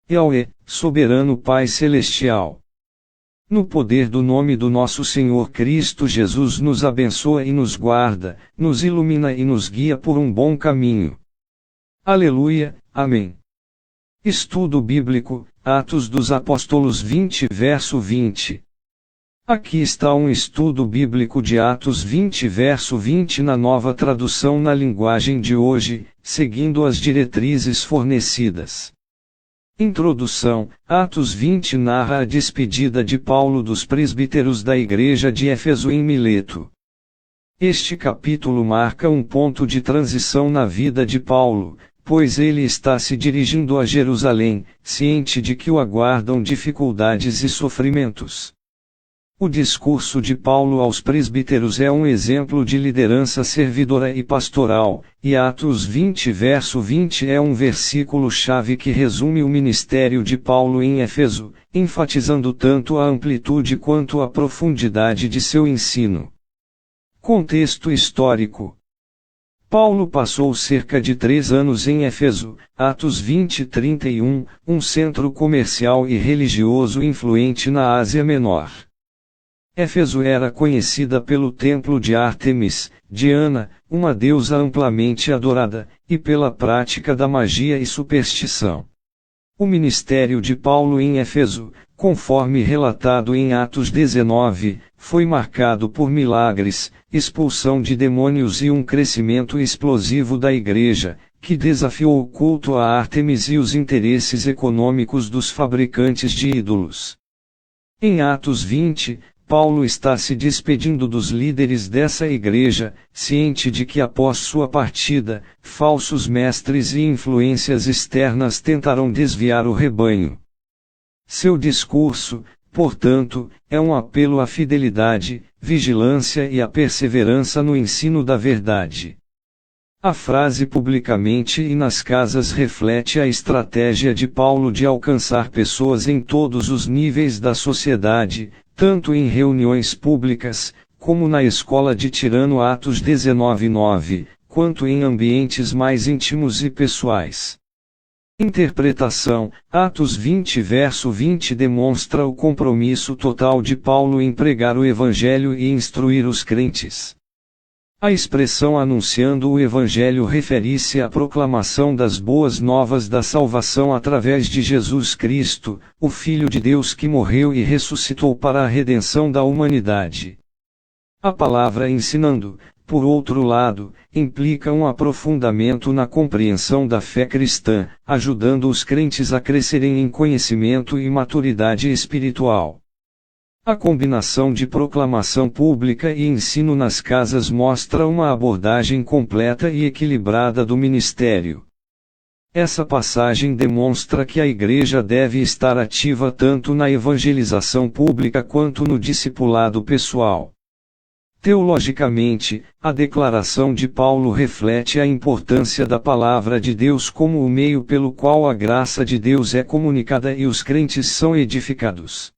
Yahweh, soberano Pai Celestial. No poder do nome do nosso Senhor Cristo Jesus, nos abençoa e nos guarda, nos ilumina e nos guia por um bom caminho. Aleluia, amém. Estudo Bíblico, Atos dos Apóstolos 20 verso 20. Aqui está um estudo bíblico de Atos 20 verso 20 na nova tradução na linguagem de hoje, seguindo as diretrizes fornecidas. Introdução: Atos 20 narra a despedida de Paulo dos presbíteros da igreja de Éfeso em Mileto. Este capítulo marca um ponto de transição na vida de Paulo, pois ele está se dirigindo a Jerusalém, ciente de que o aguardam dificuldades e sofrimentos. O discurso de Paulo aos presbíteros é um exemplo de liderança servidora e pastoral, e Atos 20 verso 20 é um versículo-chave que resume o ministério de Paulo em Éfeso, enfatizando tanto a amplitude quanto a profundidade de seu ensino. Contexto histórico: Paulo passou cerca de 3 anos em Éfeso, Atos 20:31, um centro comercial e religioso influente na Ásia Menor. Éfeso era conhecida pelo templo de Ártemis, Diana, uma deusa amplamente adorada, e pela prática da magia e superstição. O ministério de Paulo em Éfeso, conforme relatado em Atos 19, foi marcado por milagres, expulsão de demônios e um crescimento explosivo da igreja, que desafiou o culto a Ártemis e os interesses econômicos dos fabricantes de ídolos. Em Atos 20, Paulo está se despedindo dos líderes dessa igreja, ciente de que após sua partida, falsos mestres e influências externas tentarão desviar o rebanho. Seu discurso, portanto, é um apelo à fidelidade, vigilância e à perseverança no ensino da verdade. A frase publicamente e nas casas reflete a estratégia de Paulo de alcançar pessoas em todos os níveis da sociedade, tanto em reuniões públicas, como na escola de Tirano Atos 19:9, quanto em ambientes mais íntimos e pessoais. Interpretação: Atos 20 verso 20 demonstra o compromisso total de Paulo em pregar o Evangelho e instruir os crentes. A expressão anunciando o Evangelho refere-se à proclamação das boas novas da salvação através de Jesus Cristo, o Filho de Deus que morreu e ressuscitou para a redenção da humanidade. A palavra ensinando, por outro lado, implica um aprofundamento na compreensão da fé cristã, ajudando os crentes a crescerem em conhecimento e maturidade espiritual. A combinação de proclamação pública e ensino nas casas mostra uma abordagem completa e equilibrada do ministério. Essa passagem demonstra que a igreja deve estar ativa tanto na evangelização pública quanto no discipulado pessoal. Teologicamente, a declaração de Paulo reflete a importância da palavra de Deus como o meio pelo qual a graça de Deus é comunicada e os crentes são edificados.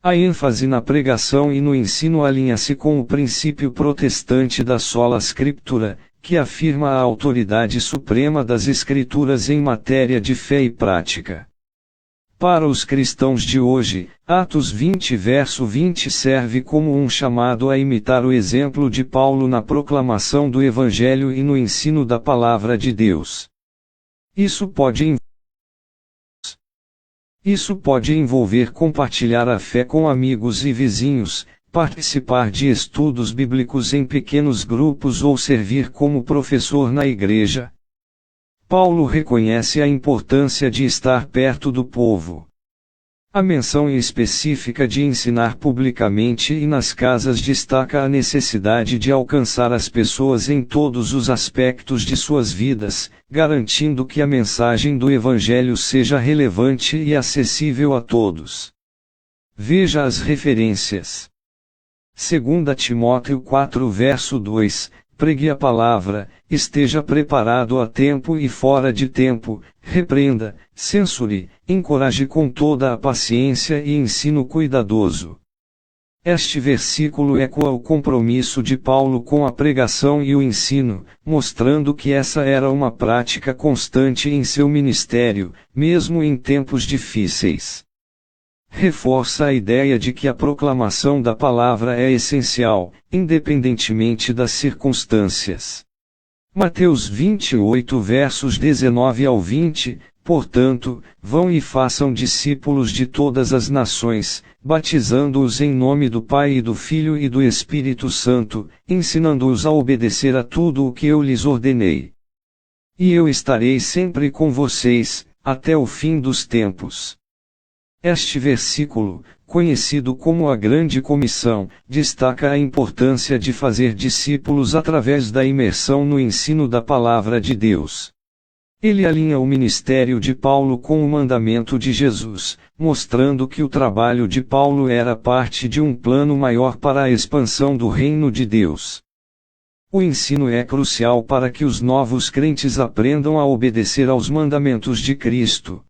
A ênfase na pregação e no ensino alinha-se com o princípio protestante da sola scriptura, que afirma a autoridade suprema das Escrituras em matéria de fé e prática. Para os cristãos de hoje, Atos 20 verso 20 serve como um chamado a imitar o exemplo de Paulo na proclamação do Evangelho e no ensino da Palavra de Deus. Isso pode envolver compartilhar a fé com amigos e vizinhos, participar de estudos bíblicos em pequenos grupos ou servir como professor na igreja. Paulo reconhece a importância de estar perto do povo. A menção específica de ensinar publicamente e nas casas destaca a necessidade de alcançar as pessoas em todos os aspectos de suas vidas, garantindo que a mensagem do Evangelho seja relevante e acessível a todos. Veja as referências. 2 Timóteo 4 verso 2, pregue a palavra, esteja preparado a tempo e fora de tempo, repreenda, censure, encoraje com toda a paciência e ensino cuidadoso. Este versículo ecoa o compromisso de Paulo com a pregação e o ensino, mostrando que essa era uma prática constante em seu ministério, mesmo em tempos difíceis. Reforça a ideia de que a proclamação da palavra é essencial, independentemente das circunstâncias. Mateus 28 versos 19 ao 20, portanto, vão e façam discípulos de todas as nações, batizando-os em nome do Pai e do Filho e do Espírito Santo, ensinando-os a obedecer a tudo o que eu lhes ordenei. E eu estarei sempre com vocês, até o fim dos tempos. Este versículo, conhecido como a Grande Comissão, destaca a importância de fazer discípulos através da imersão no ensino da Palavra de Deus. Ele alinha o ministério de Paulo com o mandamento de Jesus, mostrando que o trabalho de Paulo era parte de um plano maior para a expansão do reino de Deus. O ensino é crucial para que os novos crentes aprendam a obedecer aos mandamentos de Cristo.